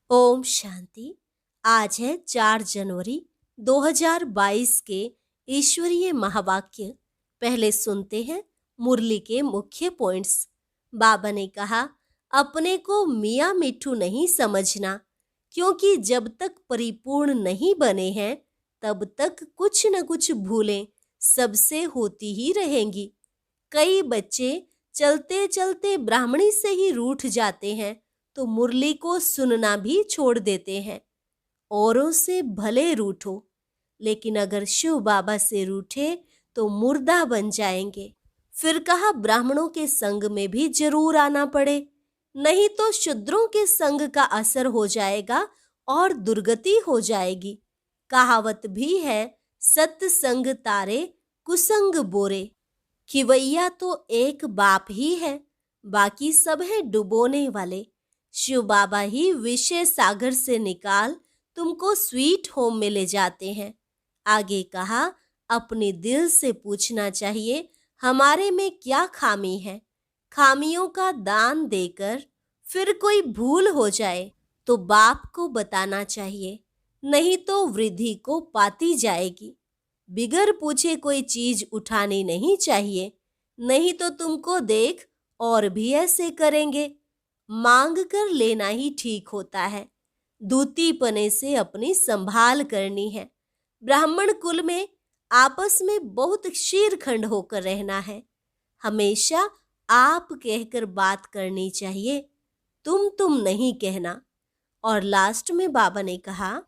ओम शांति। आज है 4 जनवरी 2022 के ईश्वरीय महावाक्य। पहले सुनते हैं मुरली के मुख्य पॉइंट्स। बाबा ने कहा, अपने को मियाँ मिट्ठू नहीं समझना, क्योंकि जब तक परिपूर्ण नहीं बने हैं तब तक कुछ न कुछ भूलें सबसे होती ही रहेंगी। कई बच्चे चलते चलते ब्राह्मणी से ही रूठ जाते हैं तो मुरली को सुनना भी छोड़ देते हैं। औरों से भले रूठो, लेकिन अगर शिव बाबा से रूठे तो मुर्दा बन जाएंगे। फिर कहा, ब्राह्मणों के संग में भी जरूर आना पड़े, नहीं तो शूद्रों के संग का असर हो जाएगा और दुर्गति हो जाएगी। कहावत भी है, सत्संग तारे कुसंग बोरे। खिवैया तो एक बाप ही है, बाकी सब है डुबोने वाले। शिव बाबा ही विषय सागर से निकाल तुमको स्वीट होम में ले जाते हैं। आगे कहा, अपने दिल से पूछना चाहिए हमारे में क्या खामी है। खामियों का दान देकर फिर कोई भूल हो जाए तो बाप को बताना चाहिए, नहीं तो वृद्धि को पाती जाएगी। बिगर पूछे कोई चीज उठानी नहीं चाहिए, नहीं तो तुमको देख और भी ऐसे करेंगे। मांग कर लेना ही ठीक होता है। दूती पने से अपनी संभाल करनी है। ब्राह्मण कुल में आपस में बहुत शीरखंड होकर रहना है। हमेशा आप कहकर बात करनी चाहिए, तुम नहीं कहना। और लास्ट में बाबा ने कहा,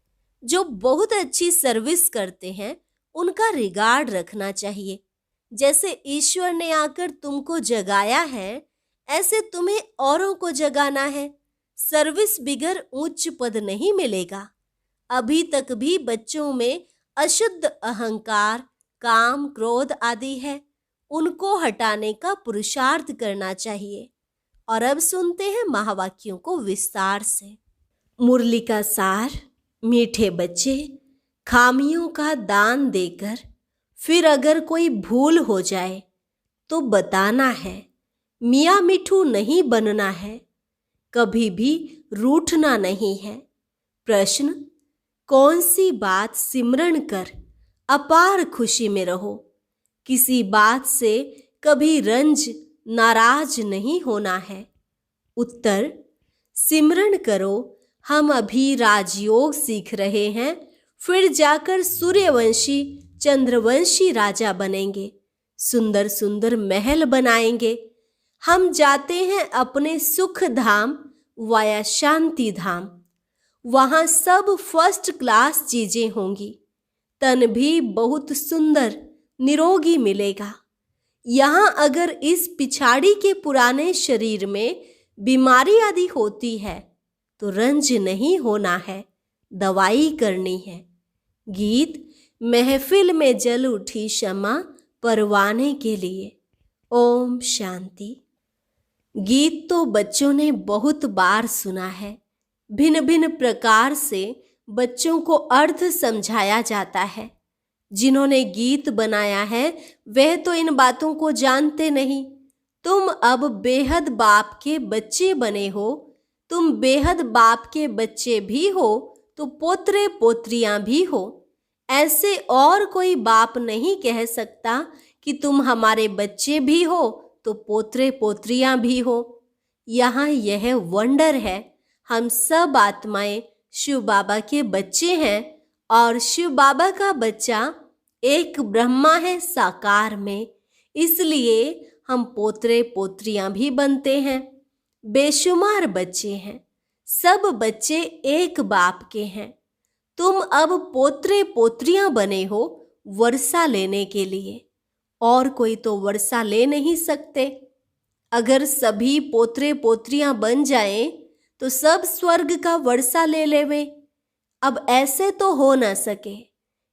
जो बहुत अच्छी सर्विस करते हैं उनका रिगार्ड रखना चाहिए। जैसे ईश्वर ने आकर तुमको जगाया है, ऐसे तुम्हें औरों को जगाना है। सर्विस बिगर उच्च पद नहीं मिलेगा। अभी तक भी बच्चों में अशुद्ध अहंकार, काम, क्रोध आदि है, उनको हटाने का पुरुषार्थ करना चाहिए। और अब सुनते हैं महावाक्यों को विस्तार से। मुरली का सार, मीठे बच्चे, खामियों का दान देकर फिर अगर कोई भूल हो जाए तो बताना है। मियाँ मिठू नहीं बनना है, कभी भी रूठना नहीं है। प्रश्न, कौन सी बात सिमरण कर अपार खुशी में रहो। किसी बात से कभी रंज नाराज नहीं होना है। उत्तर, सिमरण करो, हम अभी राजयोग सीख रहे हैं, फिर जाकर सूर्यवंशी चंद्रवंशी राजा बनेंगे, सुंदर सुंदर महल बनाएंगे। हम जाते हैं अपने सुख धाम वाया शांति धाम। वहां सब फर्स्ट क्लास चीजें होंगी। तन भी बहुत सुंदर निरोगी मिलेगा। यहाँ अगर इस पिछाड़ी के पुराने शरीर में बीमारी आदि होती है तो रंज नहीं होना है, दवाई करनी है। गीत, महफिल में जल उठी शमा परवाने के लिए। ओम शांति। गीत तो बच्चों ने बहुत बार सुना है। भिन्न भिन्न प्रकार से बच्चों को अर्थ समझाया जाता है। जिन्होंने गीत बनाया है वह तो इन बातों को जानते नहीं। तुम अब बेहद बाप के बच्चे बने हो। तुम बेहद बाप के बच्चे भी हो तो पोतरे पोत्रियां भी हो। ऐसे और कोई बाप नहीं कह सकता कि तुम हमारे बच्चे भी हो तो पोतरे पोत्रियां भी हो। यहाँ यह वंडर है, हम सब आत्माएं शिव बाबा के बच्चे हैं और शिव बाबा का बच्चा एक ब्रह्मा है साकार में, इसलिए हम पोतरे पोत्रियां भी बनते हैं। बेशुमार बच्चे हैं, सब बच्चे एक बाप के हैं। तुम अब पोतरे पोत्रियां बने हो वर्षा लेने के लिए, और कोई तो वर्षा ले नहीं सकते। अगर सभी पोतरे पोत्रियां बन जाएं तो सब स्वर्ग का वर्षा ले लेवे। अब ऐसे तो हो न सके,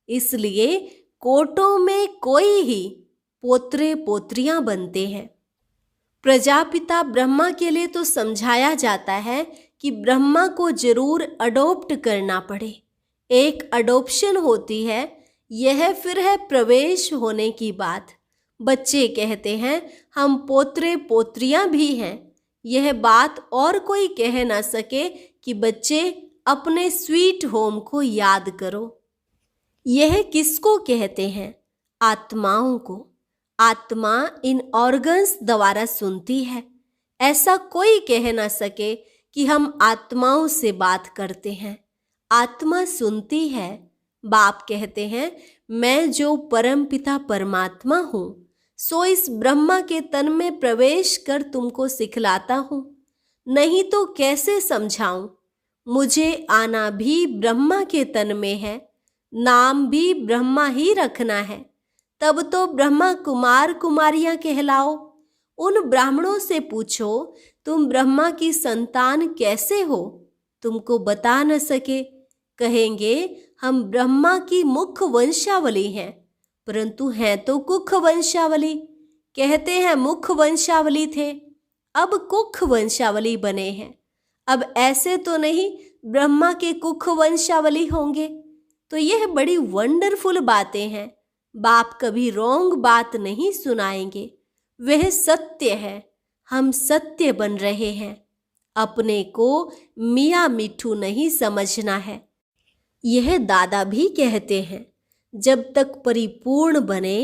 इसलिए कोटों में कोई ही पोतरे पोत्रियां बनते हैं। प्रजापिता ब्रह्मा के लिए तो समझाया जाता है कि ब्रह्मा को जरूर अडॉप्ट करना पड़े। एक अडॉप्शन होती है, यह फिर है प्रवेश होने की बात। बच्चे कहते हैं हम पोतरे पोत्रियां भी हैं। यह बात और कोई कह ना सके कि बच्चे अपने स्वीट होम को याद करो। यह किसको कहते हैं? आत्माओं को। आत्मा इन ऑर्गन्स द्वारा सुनती है। ऐसा कोई कह ना सके कि हम आत्माओं से बात करते हैं। आत्मा सुनती है। बाप कहते हैं, मैं जो परमपिता परमात्मा हूँ, सो इस ब्रह्मा के तन में प्रवेश कर तुमको सिखलाता हूँ। नहीं तो कैसे समझाऊं? मुझे आना भी ब्रह्मा के तन में है, नाम भी ब्रह्मा ही रखना है। तब तो ब्रह्मा कुमार कुमारियां कहलाओ। उन ब्राह्मणों से पूछो, तुम ब्रह्मा की संतान कैसे हो? तुमको बता न सके। कहेंगे, हम ब्रह्मा की मुख वंशावली हैं, परंतु हैं तो कुख वंशावली। कहते हैं मुख वंशावली थे, अब कुख वंशावली बने हैं। अब ऐसे तो नहीं ब्रह्मा के कुख वंशावली होंगे। तो यह बड़ी वंडरफुल बातें हैं। बाप कभी रॉन्ग बात नहीं सुनाएंगे। वह सत्य है। हम सत्य बन रहे हैं। अपने को मियाँ मिठू नहीं समझना है। यह दादा भी कहते हैं, जब तक परिपूर्ण बने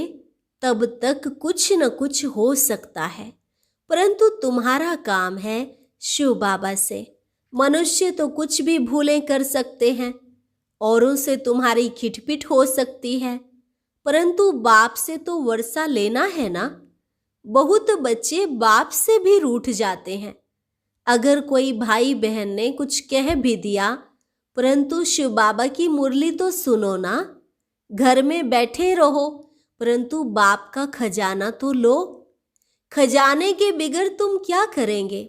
तब तक कुछ न कुछ हो सकता है, परंतु तुम्हारा काम है शिव बाबा से। मनुष्य तो कुछ भी भूलें कर सकते हैं, औरों से तुम्हारी खिटपिट हो सकती है, परंतु बाप से तो वर्षा लेना है ना। बहुत बच्चे बाप से भी रूठ जाते हैं। अगर कोई भाई बहन ने कुछ कह भी दिया, परंतु शिव बाबा की मुरली तो सुनो ना। घर में बैठे रहो, परंतु बाप का खजाना तो लो। खजाने के बिगर तुम क्या करेंगे?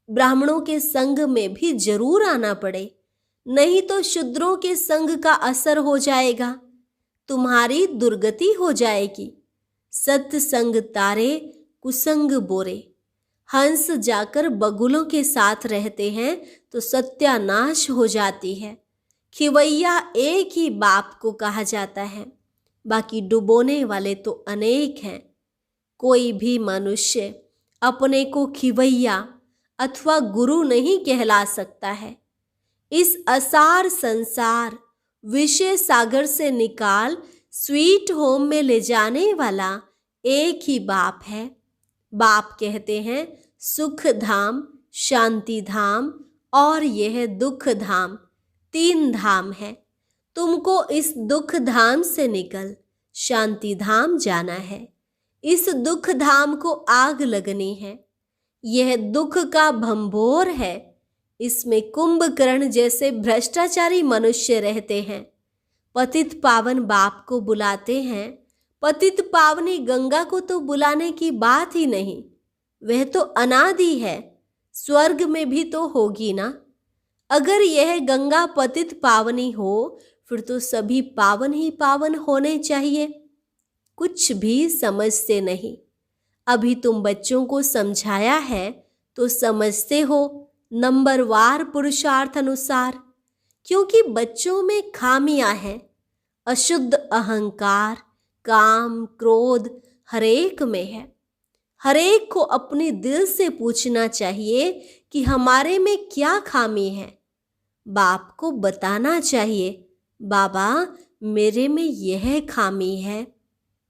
ब्राह्मणों के संग में भी जरूर आना पड़े, नहीं तो शूद्रों के संग का असर हो जाएगा, तुम्हारी दुर्गति हो जाएगी। सत्संग तारे कुसंग बोरे। हंस जाकर बगुलों के साथ रहते हैं तो सत्यानाश हो जाती है। खिवैया एक ही बाप को कहा जाता है, बाकी डुबोने वाले तो अनेक हैं। कोई भी मनुष्य अपने को खिवैया अथवा गुरु नहीं कहला सकता है। इस असार संसार विषय सागर से निकाल स्वीट होम में ले जाने वाला एक ही बाप है। बाप कहते हैं, सुख धाम, शांति धाम और यह दुख धाम, 3 धाम है। तुमको इस दुख धाम से निकल शांति धाम जाना है। इस दुख धाम को आग लगनी है। यह दुख का भंभोर है। इसमें कुंभकर्ण जैसे भ्रष्टाचारी मनुष्य रहते हैं। पतित पावन बाप को बुलाते हैं, पतित पावनी गंगा को तो बुलाने की बात ही नहीं। वह तो अनादि है, स्वर्ग में भी तो होगी ना। अगर यह गंगा पतित पावनी हो, फिर तो सभी पावन ही पावन होने चाहिए। कुछ भी समझते नहीं। अभी तुम बच्चों को समझाया है तो समझते हो, नंबरवार पुरुषार्थ अनुसार, क्योंकि बच्चों में खामियां हैं। अशुद्ध अहंकार, काम, क्रोध हरेक में है। हरेक को अपने दिल से पूछना चाहिए कि हमारे में क्या खामी है। बाप को बताना चाहिए, बाबा मेरे में यह खामी है,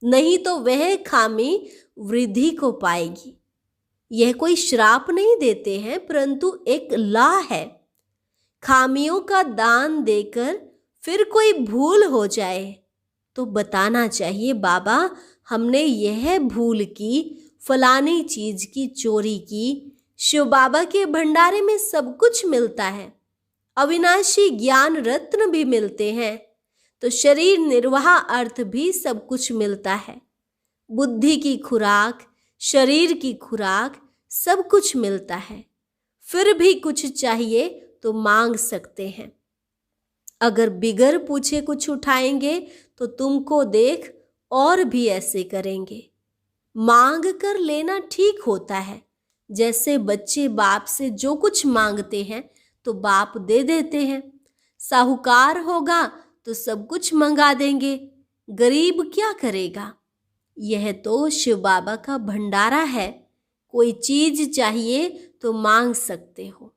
नहीं तो वह खामी वृद्धि को पाएगी। यह कोई श्राप नहीं देते हैं, परंतु एक ला है। खामियों का दान देकर फिर कोई भूल हो जाए तो बताना चाहिए, बाबा हमने यह भूल की, फलानी चीज की चोरी की। शिव बाबा के भंडारे में सब कुछ मिलता है, अविनाशी ज्ञान रत्न भी मिलते हैं, तो शरीर निर्वाह अर्थ भी सब कुछ मिलता है। बुद्धि की खुराक, शरीर की खुराक, सब कुछ मिलता है। फिर भी कुछ चाहिए तो मांग सकते हैं। अगर बिगर पूछे कुछ उठाएंगे तो तुमको देख और भी ऐसे करेंगे। मांग कर लेना ठीक होता है। जैसे बच्चे बाप से जो कुछ मांगते हैं तो बाप दे देते हैं। साहूकार होगा तो सब कुछ मंगा देंगे, गरीब क्या करेगा? यह तो शिव बाबा का भंडारा है। कोई चीज चाहिए तो मांग सकते हो।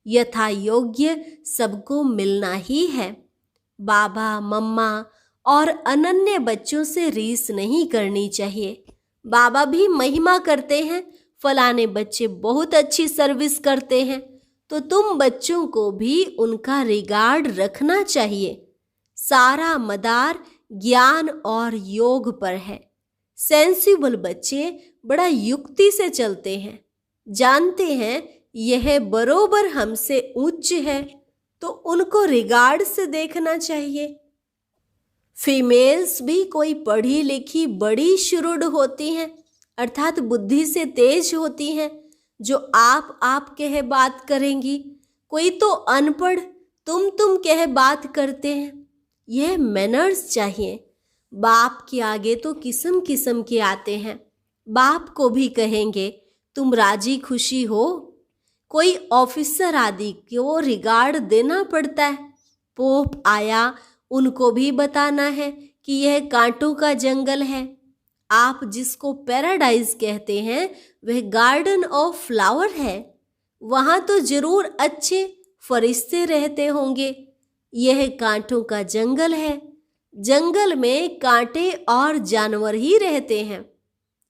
यथा योग्य सबको मिलना ही है। बाबा मम्मा और अनन्य बच्चों से रीस नहीं करनी चाहिए। बाबा भी महिमा करते हैं, फलाने बच्चे बहुत अच्छी सर्विस करते हैं, तो तुम बच्चों को भी उनका रिगार्ड रखना चाहिए। सारा मदार ज्ञान और योग पर है। सेंसिबल बच्चे बड़ा युक्ति से चलते हैं, जानते हैं यह बरोबर हमसे उच्च है, तो उनको रिगार्ड से देखना चाहिए। फीमेल्स भी कोई पढ़ी लिखी बड़ी शुरुड होती हैं, अर्थात बुद्धि से तेज होती हैं, जो आप कह बात करेंगी। कोई तो अनपढ़ तुम कह बात करते हैं। यह मैनर्स चाहिए। बाप के आगे तो किस्म किस्म के आते हैं। बाप को भी कहेंगे तुम राजी खुशी हो। कोई ऑफिसर आदि को रिगार्ड देना पड़ता है। पोप आया, उनको भी बताना है कि यह कांटों का जंगल है। आप जिसको पैराडाइज कहते हैं वह गार्डन ऑफ फ्लावर है। वहां तो जरूर अच्छे फरिश्ते रहते होंगे। यह कांटों का जंगल है। जंगल में कांटे और जानवर ही रहते हैं।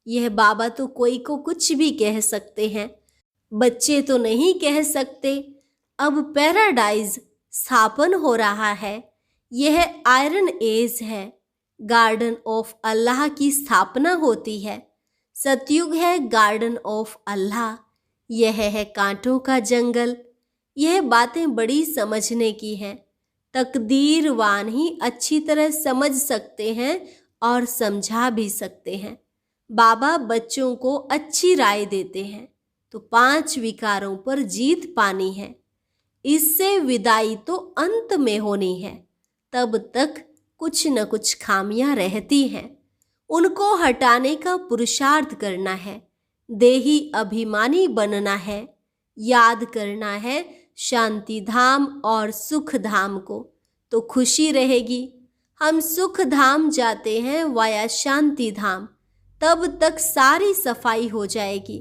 यह बाबा तो कोई को कुछ भी कह सकते हैं, बच्चे तो नहीं कह सकते। अब पैराडाइज स्थापन हो रहा है। यह आयरन एज है। गार्डन ऑफ अल्लाह की स्थापना होती है। सतयुग है गार्डन ऑफ अल्लाह। यह है कांटों का जंगल। यह बातें बड़ी समझने की हैं। तकदीरवान ही अच्छी तरह समझ सकते हैं और समझा भी सकते हैं। बाबा बच्चों को अच्छी राय देते हैं तो 5 विकारों पर जीत पानी है। इससे विदाई तो अंत में होनी है। तब तक कुछ न कुछ खामियां रहती हैं, उनको हटाने का पुरुषार्थ करना है। देही अभिमानी बनना है। याद करना है शांति धाम और सुख धाम को, तो खुशी रहेगी। हम सुख धाम जाते हैं वाया शांति धाम, तब तक सारी सफाई हो जाएगी।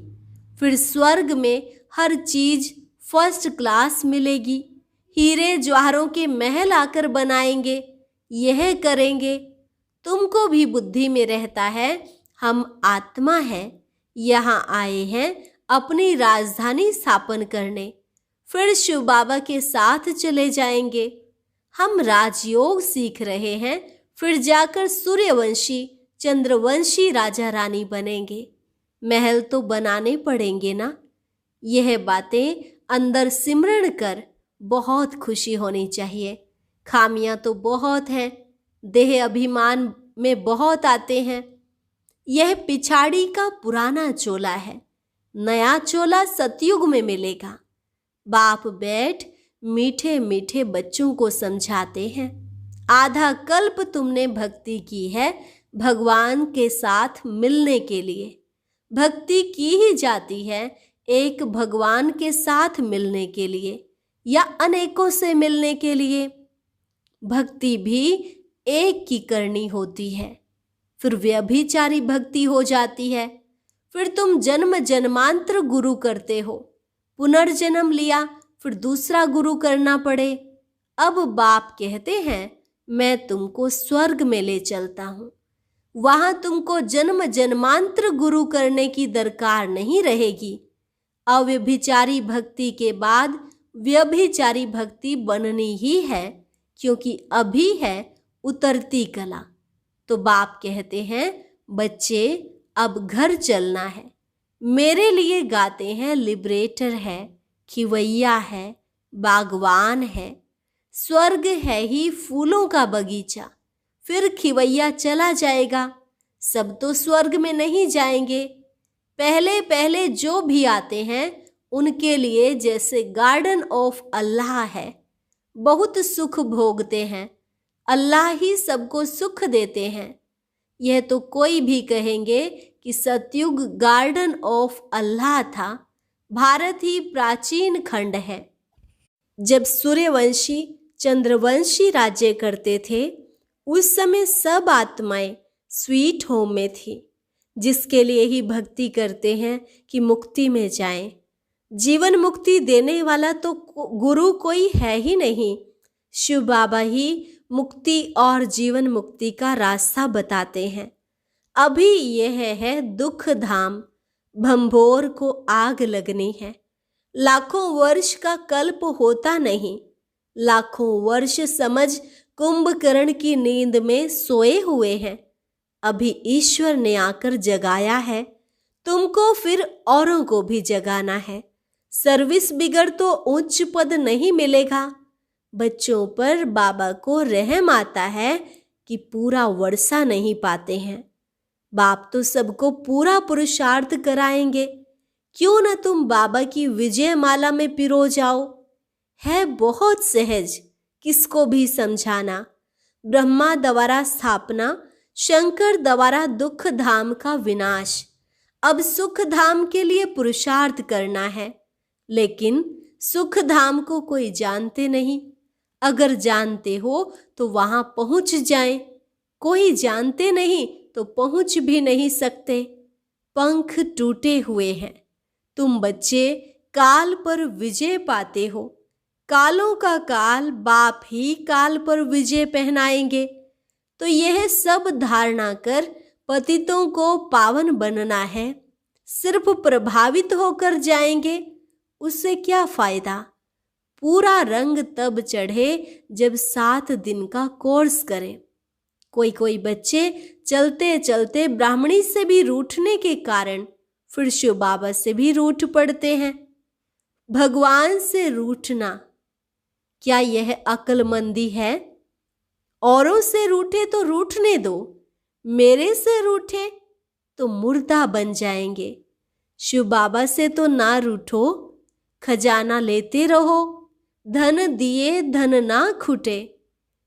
फिर स्वर्ग में हर चीज फर्स्ट क्लास मिलेगी। हीरे ज्वाहरों के महल आकर बनाएंगे। यह करेंगे। तुमको भी बुद्धि में रहता है हम आत्मा हैं, यहाँ आए हैं अपनी राजधानी स्थापन करने। फिर शिव बाबा के साथ चले जाएंगे। हम राजयोग सीख रहे हैं, फिर जाकर सूर्यवंशी चंद्रवंशी राजा रानी बनेंगे। महल तो बनाने पड़ेंगे ना। यह बातें अंदर सिमरण कर बहुत खुशी होनी चाहिए। खामियां तो बहुत हैं, देह अभिमान में बहुत आते हैं। यह पिछाड़ी का पुराना चोला है, नया चोला सतयुग में मिलेगा। बाप बैठ मीठे मीठे बच्चों को समझाते हैं। आधा कल्प तुमने भक्ति की है भगवान के साथ मिलने के लिए। भक्ति की ही जाती है एक भगवान के साथ मिलने के लिए या अनेकों से मिलने के लिए। भक्ति भी एक की करनी होती है। फिर व्यभिचारी भक्ति हो जाती है। फिर तुम जन्म जन्मांतर गुरु करते हो। पुनर्जन्म लिया, फिर दूसरा गुरु करना पड़े। अब बाप कहते हैं मैं तुमको स्वर्ग में ले चलता हूं। वहां तुमको जन्म जन्मांतर गुरु करने की दरकार नहीं रहेगी। अव्यभिचारी भक्ति के बाद व्यभिचारी भक्ति बननी ही है, क्योंकि अभी है उतरती कला। तो बाप कहते हैं बच्चे अब घर चलना है। मेरे लिए गाते हैं लिबरेटर है, खिवैया है, बागवान है। स्वर्ग है ही फूलों का बगीचा। फिर खिवैया चला जाएगा। सब तो स्वर्ग में नहीं जाएंगे। पहले पहले जो भी आते हैं उनके लिए जैसे गार्डन ऑफ अल्लाह है, बहुत सुख भोगते हैं। अल्लाह ही सबको सुख देते हैं। यह तो कोई भी कहेंगे कि सतयुग गार्डन ऑफ अल्लाह था। भारत ही प्राचीन खंड है। जब सूर्यवंशी चंद्रवंशी राज्य करते थे उस समय सब आत्माएं स्वीट होम में थी, जिसके लिए ही भक्ति करते हैं कि मुक्ति में जाएं। जीवन मुक्ति देने वाला तो गुरु कोई है ही नहीं। शिव बाबा ही मुक्ति और जीवन मुक्ति का रास्ता बताते हैं। अभी यह है दुख धाम, भंभोर को आग लगनी है। लाखों वर्ष का कल्प होता नहीं, लाखों वर्ष समझ कुंभकर्ण की नींद में सोए हुए हैं। अभी ईश्वर ने आकर जगाया है, तुमको फिर औरों को भी जगाना है। सर्विस बिगड़ तो उच्च पद नहीं मिलेगा। बच्चों पर बाबा को रहम आता है कि पूरा वर्षा नहीं पाते हैं। बाप तो सबको पूरा पुरुषार्थ कराएंगे। क्यों न तुम बाबा की विजय माला में पिरो जाओ। है बहुत सहज, किसको भी समझाना। ब्रह्मा द्वारा स्थापना, शंकर द्वारा दुख धाम का विनाश। अब सुख धाम के लिए पुरुषार्थ करना है, लेकिन सुख धाम को कोई जानते नहीं। अगर जानते हो तो वहां पहुंच जाएं। कोई जानते नहीं तो पहुंच भी नहीं सकते। पंख टूटे हुए हैं। तुम बच्चे काल पर विजय पाते हो। कालों का काल बाप ही काल पर विजय पहनाएंगे। तो यह सब धारणा कर पतितों को पावन बनना है। सिर्फ प्रभावित होकर जाएंगे, उससे क्या फायदा। पूरा रंग तब चढ़े जब 7 दिन का कोर्स करें। कोई बच्चे चलते चलते ब्राह्मणी से भी रूठने के कारण फिर शिव बाबा से भी रूठ पड़ते हैं। भगवान से रूठना, क्या यह अक्लमंदी है? औरों से रूठे तो रूठने दो, मेरे से रूठे तो मुर्दा बन जाएंगे। शिव बाबा से तो ना रूठो, खजाना लेते रहो। धन दिए धन ना खुटे,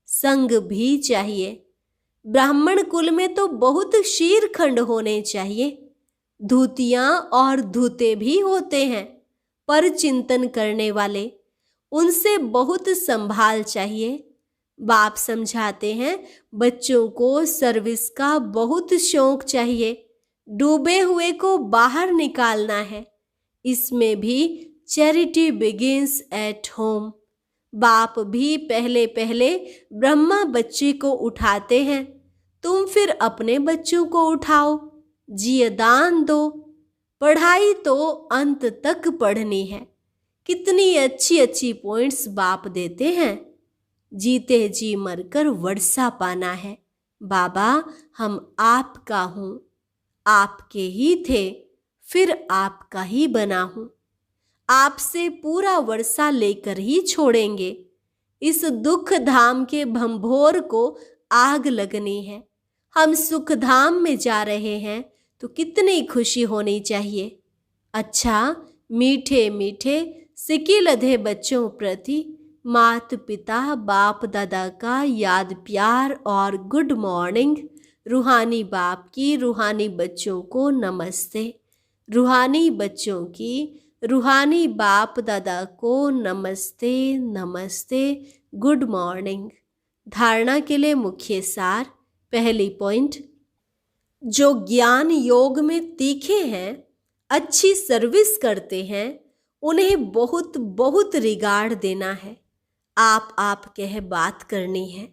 संग भी चाहिए। ब्राह्मण कुल में तो बहुत शीरखंड होने चाहिए। धूतियां और धूते भी होते हैं, पर चिंतन करने वाले, उनसे बहुत संभाल चाहिए। बाप समझाते हैं बच्चों को सर्विस का बहुत शौक चाहिए। डूबे हुए को बाहर निकालना है। इसमें भी चैरिटी बिगिंस एट होम। बाप भी पहले पहले ब्रह्मा बच्चे को उठाते हैं, तुम फिर अपने बच्चों को उठाओ, जिए दान दो। पढ़ाई तो अंत तक पढ़नी है। कितनी अच्छी अच्छी पॉइंट्स बाप देते हैं। जीते जी मरकर वर्षा पाना है। बाबा हम आपका हूँ, आपके ही थे, फिर आपका ही बना हूँ। आपसे पूरा वर्षा लेकर ही छोड़ेंगे। इस दुख धाम के भंभोर को आग लगनी है। हम सुख धाम में जा रहे हैं तो कितनी खुशी होनी चाहिए। अच्छा, मीठे मीठे सिकी लधे बच्चों प्रति माता पिता बाप दादा का याद प्यार और गुड मॉर्निंग। रूहानी बाप की रूहानी बच्चों को नमस्ते। रूहानी बच्चों की रूहानी बाप दादा को नमस्ते नमस्ते, गुड मॉर्निंग। धारणा के लिए मुख्य सार। पहली पॉइंट, जो ज्ञान योग में तीखे हैं, अच्छी सर्विस करते हैं, उन्हें बहुत बहुत रिगार्ड देना है। आप कह बात करनी है,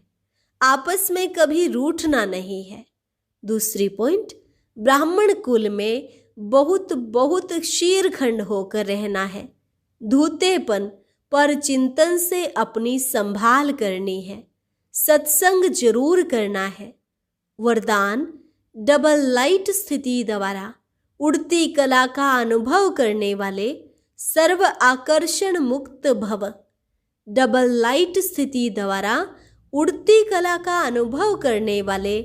आपस में कभी रूठना नहीं है। दूसरी पॉइंट, ब्राह्मण कुल में बहुत बहुत शीरखंड होकर रहना है। धूतेपन पर चिंतन से अपनी संभाल करनी है। सत्संग जरूर करना है। वरदान, डबल लाइट स्थिति द्वारा उड़ती कला का अनुभव करने वाले सर्व आकर्षण मुक्त भव। डबल लाइट स्थिति द्वारा उड़ती कला का अनुभव करने वाले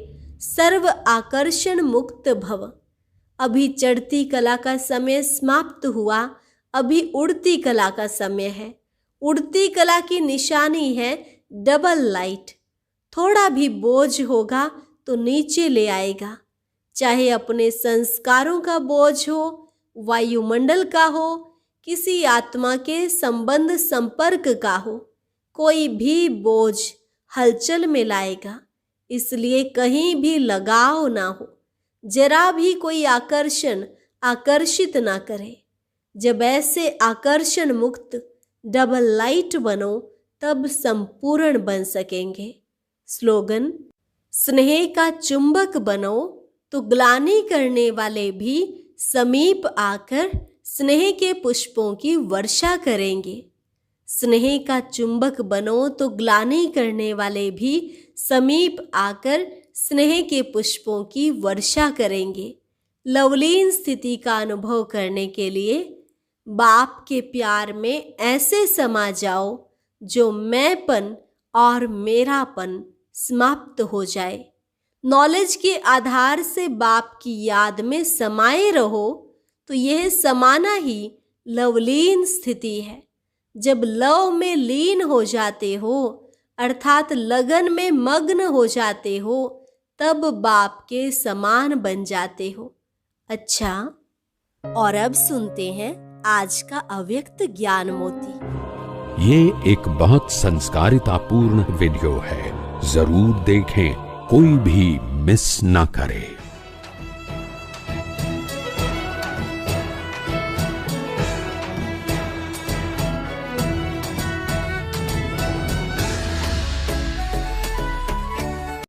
सर्व आकर्षण मुक्त भव। अभी चढ़ती कला का समय समाप्त हुआ, अभी उड़ती कला का समय है। उड़ती कला की निशानी है डबल लाइट। थोड़ा भी बोझ होगा तो नीचे ले आएगा, चाहे अपने संस्कारों का बोझ हो, वायुमंडल का हो, किसी आत्मा के संबंध संपर्क का हो, कोई भी बोझ हलचल में लाएगा। इसलिए कहीं भी लगाव ना हो, जरा भी कोई आकर्षण आकर्षित ना करे। जब ऐसे आकर्षण मुक्त डबल लाइट बनो तब संपूर्ण बन सकेंगे। स्लोगन, स्नेह का चुंबक बनो तो ग्लानि करने वाले भी समीप आकर स्नेह के पुष्पों की वर्षा करेंगे। स्नेह का चुंबक बनो तो ग्लानि करने वाले भी समीप आकर स्नेह के पुष्पों की वर्षा करेंगे। लवलीन स्थिति का अनुभव करने के लिए बाप के प्यार में ऐसे समा जाओ जो मैंपन और मेरापन समाप्त हो जाए। नॉलेज के आधार से बाप की याद में समाये रहो तो यह समाना ही लवलीन स्थिति है। जब लव में लीन हो जाते हो अर्थात लगन में मग्न हो जाते हो तब बाप के समान बन जाते हो। अच्छा, और अब सुनते हैं आज का अव्यक्त ज्ञान मोती। ये एक बहुत संस्कारितापूर्ण वीडियो है, जरूर देखें, कोई भी मिस ना करे।